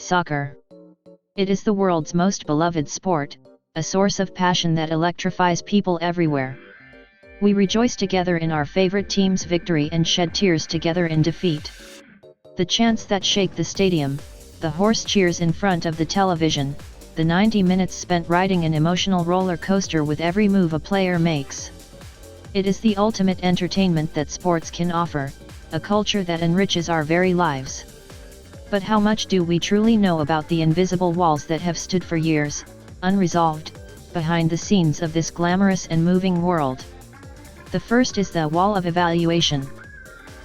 Soccer. It is the world's most beloved sport, a source of passion that electrifies people everywhere. We rejoice together in our favorite team's victory and shed tears together in defeat. The chants that shake the stadium, the horse cheers in front of the television, the 90 minutes spent riding an emotional roller coaster with every move a player makes. It is the ultimate entertainment that sports can offer, a culture that enriches our very lives. But how much do we truly know about the invisible walls that have stood for years, unresolved, behind the scenes of this glamorous and moving world? The first is the wall of evaluation.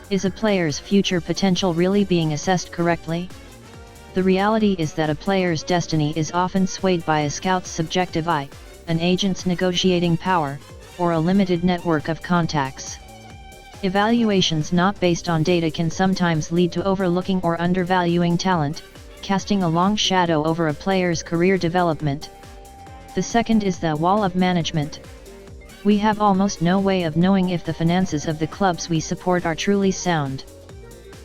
Is a player's future potential really being assessed correctly? The reality is that a player's destiny is often swayed by a scout's subjective eye, an agent's negotiating power, or a limited network of contacts. Evaluations not based on data can sometimes lead to overlooking or undervaluing talent, casting a long shadow over a player's career development. The second is the wall of management. We have almost no way of knowing if the finances of the clubs we support are truly sound.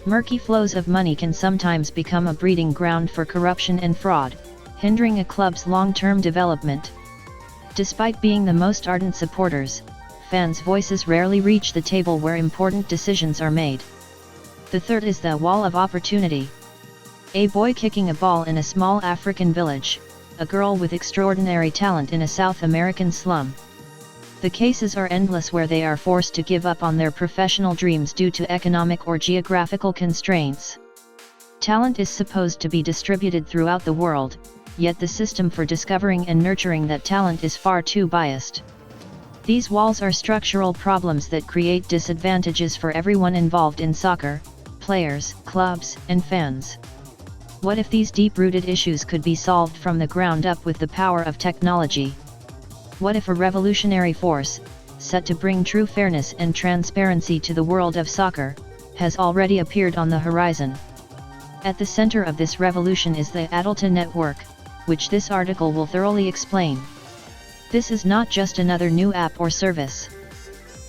Murky flows of money can sometimes become a breeding ground for corruption and fraud, hindering a club's long-term development. Despite being the most ardent supporters, fans' voices rarely reach the table where important decisions are made. The third is the wall of opportunity. A boy kicking a ball in a small African village, a girl with extraordinary talent in a South American slum. The cases are endless where they are forced to give up on their professional dreams due to economic or geographical constraints. Talent is supposed to be distributed throughout the world, yet the system for discovering and nurturing that talent is far too biased. These walls are structural problems that create disadvantages for everyone involved in soccer: players, clubs, and fans. What if these deep-rooted issues could be solved from the ground up with the power of technology? What if a revolutionary force, set to bring true fairness and transparency to the world of soccer, has already appeared on the horizon? At the center of this revolution is the ATLA network, which this article will thoroughly explain. This is not just another new app or service.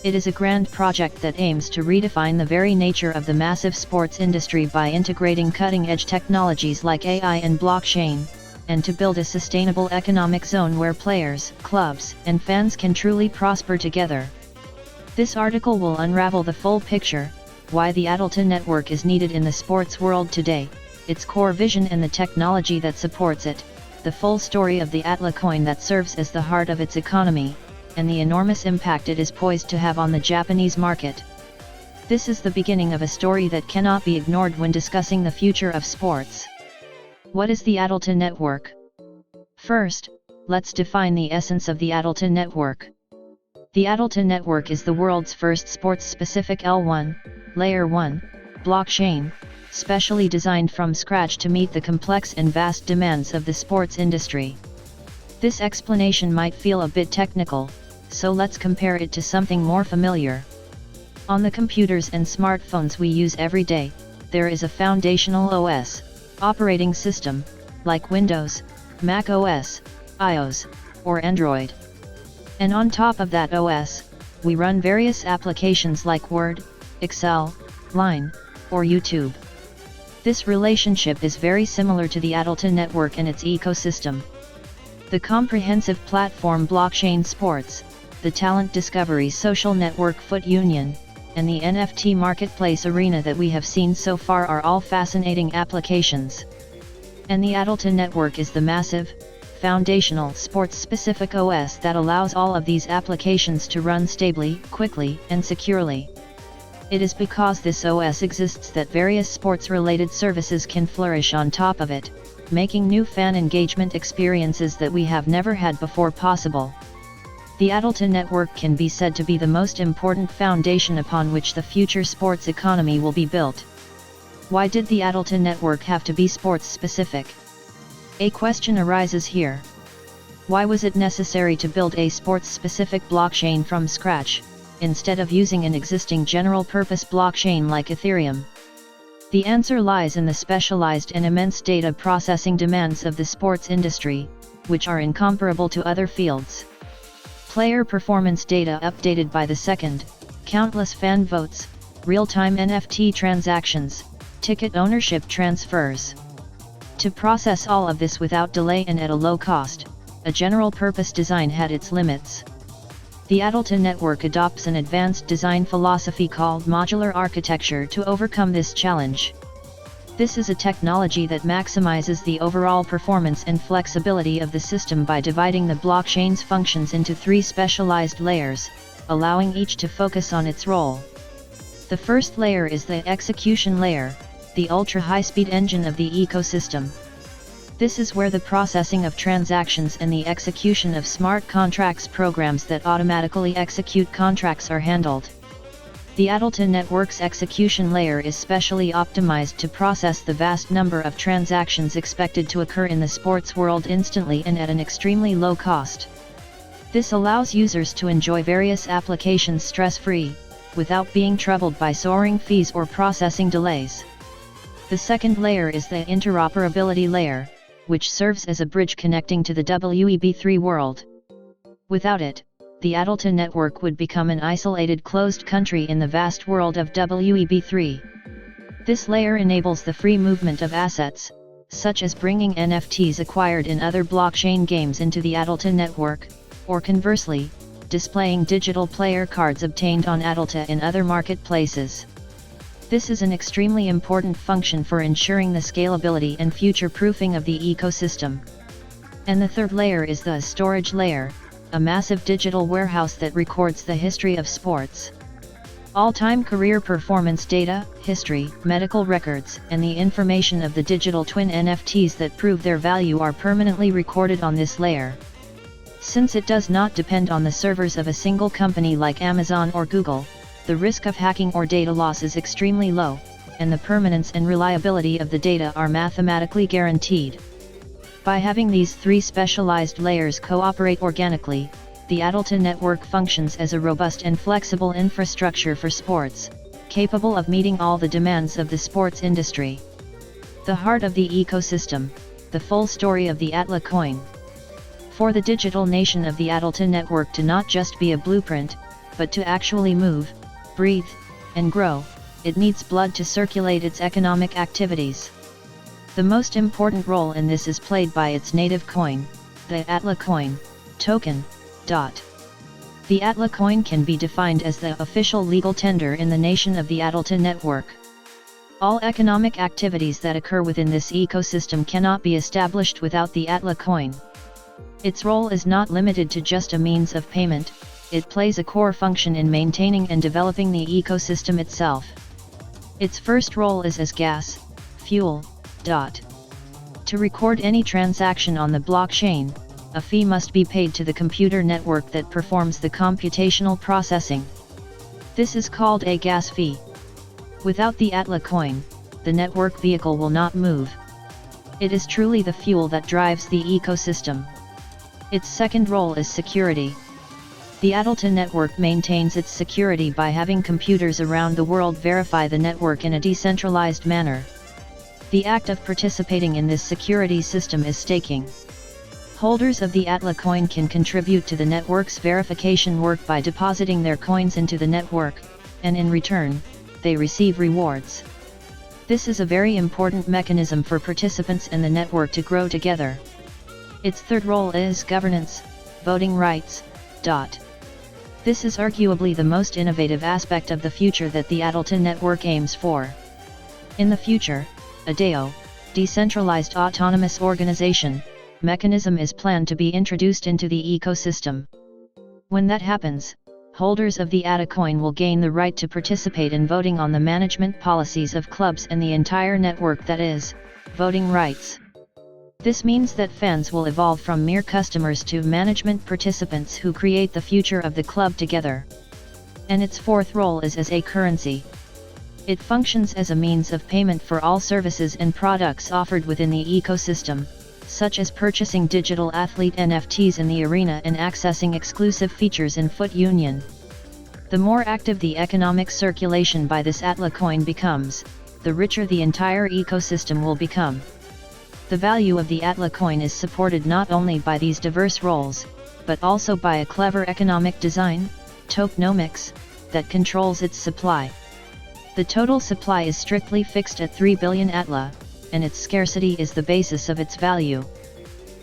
It is a grand project that aims to redefine the very nature of the massive sports industry by integrating cutting-edge technologies like AI and blockchain, and to build a sustainable economic zone where players, clubs, and fans can truly prosper together. This article will unravel the full picture, why the ATLA network is needed in the sports world today, its core vision and the technology that supports it, the full story of the ATLA coin that serves as the heart of its economy, and the enormous impact it is poised to have on the Japanese market. This is the beginning of a story that cannot be ignored when discussing the future of sports. What is the ATLA network? First, let's define the essence of the ATLA network. The ATLA network is the world's first sports-specific L1, Layer 1, blockchain, specially designed from scratch to meet the complex and vast demands of the sports industry. This explanation might feel a bit technical, so let's compare it to something more familiar. On the computers and smartphones we use every day, there is a foundational OS, operating system, like Windows, Mac OS, iOS, or Android. And on top of that OS, we run various applications like Word, Excel, Line, or YouTube. This relationship is very similar to the ATLA network and its ecosystem. The comprehensive platform Blockchainsports, the talent discovery social network Foot Union, and the NFT marketplace arena that we have seen so far are all fascinating applications. And the ATLA network is the massive, foundational sports-specific OS that allows all of these applications to run stably, quickly, and securely. It is because this OS exists that various sports-related services can flourish on top of it, making new fan engagement experiences that we have never had before possible. The ATLA network can be said to be the most important foundation upon which the future sports economy will be built. Why did the ATLA network have to be sports-specific? A question arises here. Why was it necessary to build a sports-specific blockchain from scratch, instead of using an existing general-purpose blockchain like Ethereum? The answer lies in the specialized and immense data processing demands of the sports industry, which are incomparable to other fields. Player performance data updated by the second, countless fan votes, real-time NFT transactions, ticket ownership transfers. To process all of this without delay and at a low cost, a general-purpose design had its limits. The Atleta network adopts an advanced design philosophy called modular architecture to overcome this challenge. This is a technology that maximizes the overall performance and flexibility of the system by dividing the blockchain's functions into 3 specialized layers, allowing each to focus on its role. The first layer is the execution layer, the ultra-high-speed engine of the ecosystem. This is where the processing of transactions and the execution of smart contracts programs that automatically execute contracts are handled. The Atleta network's execution layer is specially optimized to process the vast number of transactions expected to occur in the sports world instantly and at an extremely low cost. This allows users to enjoy various applications stress-free, without being troubled by soaring fees or processing delays. The second layer is the interoperability layer, which serves as a bridge connecting to the Web3 world. Without it, the Atleta network would become an isolated closed country in the vast world of Web3. This layer enables the free movement of assets, such as bringing NFTs acquired in other blockchain games into the Atleta network, or conversely, displaying digital player cards obtained on Atleta in other marketplaces. This is an extremely important function for ensuring the scalability and future-proofing of the ecosystem. And the third layer is the storage layer, a massive digital warehouse that records the history of sports. All-time career performance data, history, medical records, and the information of the digital twin NFTs that prove their value are permanently recorded on this layer. Since it does not depend on the servers of a single company like Amazon or Google, the risk of hacking or data loss is extremely low, and the permanence and reliability of the data are mathematically guaranteed. By having these 3 specialized layers cooperate organically, the Atleta network functions as a robust and flexible infrastructure for sports, capable of meeting all the demands of the sports industry. The heart of the ecosystem, the full story of the ATLA coin. For the digital nation of the Atleta network to not just be a blueprint, but to actually move, breathe, and grow, it needs blood to circulate its economic activities. The most important role in this is played by its native coin, the ATLA coin, token. The ATLA coin can be defined as the official legal tender in the nation of the Atleta network. All economic activities that occur within this ecosystem cannot be established without the ATLA coin. Its role is not limited to just a means of payment, it plays a core function in maintaining and developing the ecosystem itself. Its first role is as gas, fuel. To record any transaction on the blockchain, a fee must be paid to the computer network that performs the computational processing. This is called a gas fee. Without the ATLA coin, the network vehicle will not move. It is truly the fuel that drives the ecosystem. Its second role is security. The Atleta network maintains its security by having computers around the world verify the network in a decentralized manner. The act of participating in this security system is staking. Holders of the ATLA coin can contribute to the network's verification work by depositing their coins into the network, and in return, they receive rewards. This is a very important mechanism for participants and the network to grow together. Its third role is governance, voting rights. This is arguably the most innovative aspect of the future that the Atleta network aims for. In the future, a DAO, decentralized autonomous organization, mechanism is planned to be introduced into the ecosystem. When that happens, holders of the ATLA coin will gain the right to participate in voting on the management policies of clubs and the entire network, that is, voting rights. This means that fans will evolve from mere customers to management participants who create the future of the club together. And its fourth role is as a currency. It functions as a means of payment for all services and products offered within the ecosystem, such as purchasing digital athlete NFTs in the arena and accessing exclusive features in Foot Union. The more active the economic circulation by this ATLA coin becomes, the richer the entire ecosystem will become. The value of the ATLA coin is supported not only by these diverse roles, but also by a clever economic design, tokenomics, that controls its supply. The total supply is strictly fixed at 3 billion ATLA, and its scarcity is the basis of its value.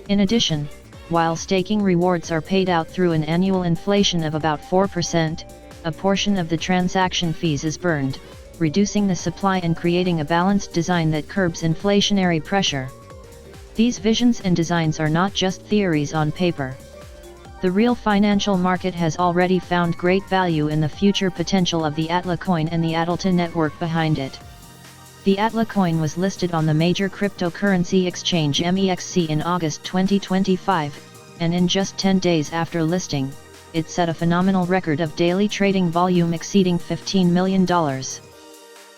In addition, while staking rewards are paid out through an annual inflation of about 4%, a portion of the transaction fees is burned, reducing the supply and creating a balanced design that curbs inflationary pressure. These visions and designs are not just theories on paper. The real financial market has already found great value in the future potential of the ATLA coin and the Atleta network behind it. The ATLA coin was listed on the major cryptocurrency exchange MEXC in August 2025, and in just 10 days after listing, it set a phenomenal record of daily trading volume exceeding $15 million.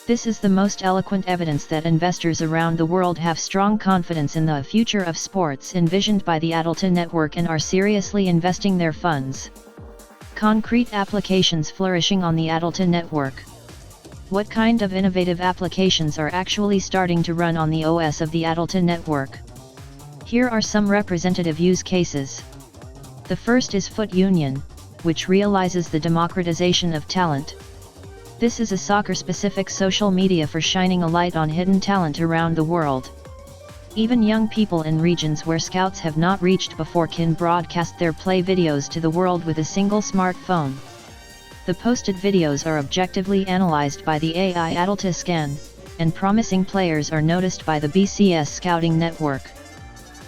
This is the most eloquent evidence that investors around the world have strong confidence in the future of sports envisioned by the Atleta network and are seriously investing their funds. Concrete applications flourishing on the Atleta network. What kind of innovative applications are actually starting to run on the OS of the Atleta network? Here are some representative use cases. The first is Foot Union, which realizes the democratization of talent. This is a soccer-specific social media for shining a light on hidden talent around the world. Even young people in regions where scouts have not reached before can broadcast their play videos to the world with a single smartphone. The posted videos are objectively analyzed by the AI Atleta scan, and promising players are noticed by the BCS scouting network.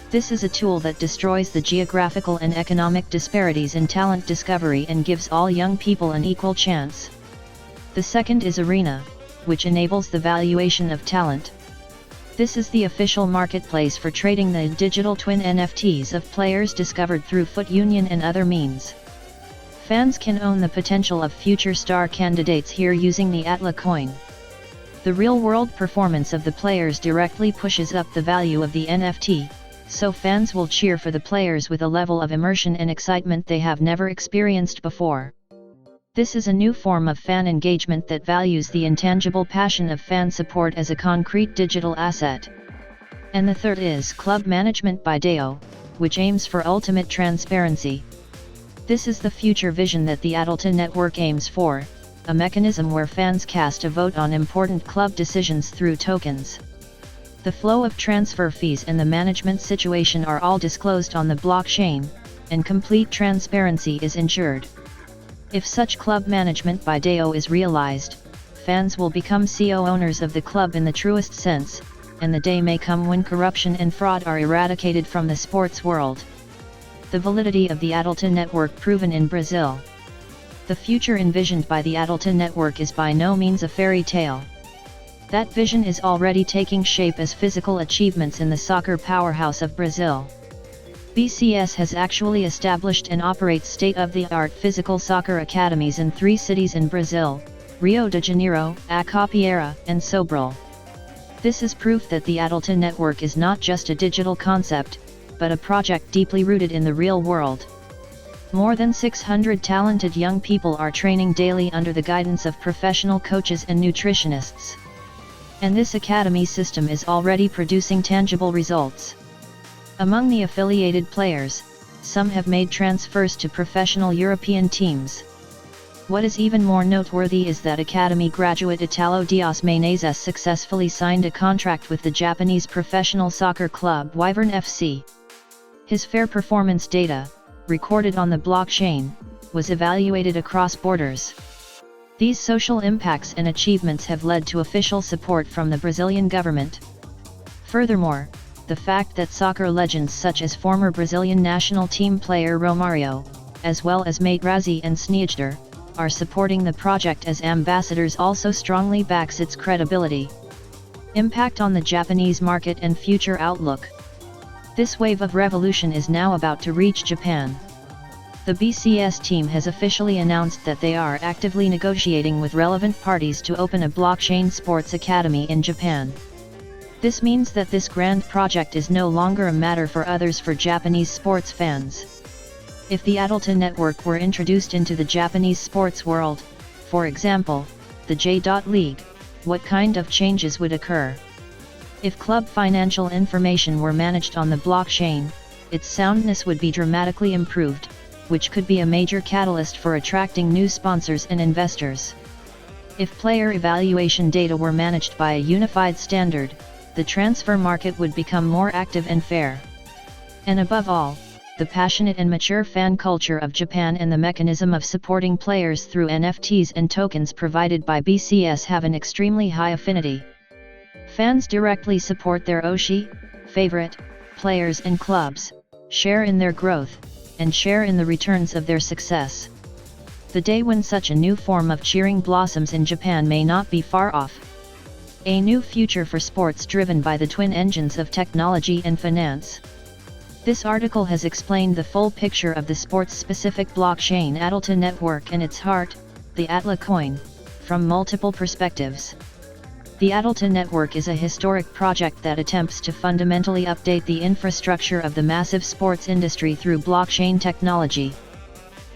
This is a tool that destroys the geographical and economic disparities in talent discovery and gives all young people an equal chance. The second is Arena, which enables the valuation of talent. This is the official marketplace for trading the digital twin NFTs of players discovered through Foot Union and other means. Fans can own the potential of future star candidates here using the ATLA coin. The real-world performance of the players directly pushes up the value of the NFT, so fans will cheer for the players with a level of immersion and excitement they have never experienced before. This is a new form of fan engagement that values the intangible passion of fan support as a concrete digital asset. And the third is Club Management by DAO, which aims for ultimate transparency. This is the future vision that the Atleta network aims for, a mechanism where fans cast a vote on important club decisions through tokens. The flow of transfer fees and the management situation are all disclosed on the blockchain, and complete transparency is ensured. If such club management by DAO is realized, fans will become CO owners of the club in the truest sense, and the day may come when corruption and fraud are eradicated from the sports world. The validity of the Atleta network proven in Brazil. The future envisioned by the Atleta network is by no means a fairy tale. That vision is already taking shape as physical achievements in the soccer powerhouse of Brazil. BCS has actually established and operates state-of-the-art physical soccer academies in 3 cities in Brazil: Rio de Janeiro, Acapulco, and Sobral. This is proof that the Atleta network is not just a digital concept, but a project deeply rooted in the real world. More than 600 talented young people are training daily under the guidance of professional coaches and nutritionists. And this academy system is already producing tangible results. Among the affiliated players, some have made transfers to professional European teams. What is even more noteworthy is that academy graduate Italo Dias Menezes successfully signed a contract with the Japanese professional soccer club Wyvern FC. His fair performance data, recorded on the blockchain, was evaluated across borders. These social impacts and achievements have led to official support from the Brazilian government. Furthermore, the fact that soccer legends such as former Brazilian national team player Romario, as well as Materazzi and Sneijder, are supporting the project as ambassadors also strongly backs its credibility. Impact on the Japanese market and future outlook. This wave of revolution is now about to reach Japan. The BCS team has officially announced that they are actively negotiating with relevant parties to open a Blockchainsports academy in Japan. This means that this grand project is no longer a matter for others for Japanese sports fans. If the Atleta network were introduced into the Japanese sports world, for example, the J.League, what kind of changes would occur? If club financial information were managed on the blockchain, its soundness would be dramatically improved, which could be a major catalyst for attracting new sponsors and investors. If player evaluation data were managed by a unified standard, the transfer market would become more active and fair. And above all, the passionate and mature fan culture of Japan and the mechanism of supporting players through NFTs and tokens provided by BCS have an extremely high affinity. Fans directly support their Oshi, favorite, players and clubs, share in their growth, and share in the returns of their success. The day when such a new form of cheering blossoms in Japan may not be far off. A new future for sports driven by the twin engines of technology and finance. This article has explained the full picture of the sports-specific blockchain Atleta network and its heart, the ATLA coin, from multiple perspectives. The Atleta network is a historic project that attempts to fundamentally update the infrastructure of the massive sports industry through blockchain technology.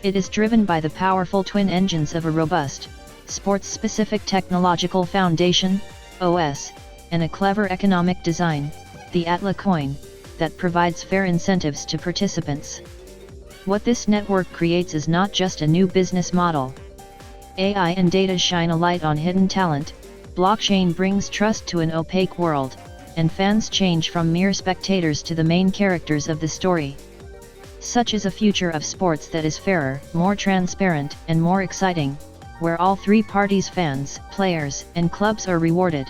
It is driven by the powerful twin engines of a robust, sports-specific technological foundation, OS, and a clever economic design, the ATLA coin, that provides fair incentives to participants. What this network creates is not just a new business model. AI and data shine a light on hidden talent, blockchain brings trust to an opaque world, and fans change from mere spectators to the main characters of the story. Such is a future of sports that is fairer, more transparent, and more exciting, where all three parties, fans, players, and clubs, are rewarded.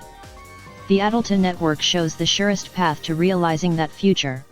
The Atleta network shows the surest path to realizing that future.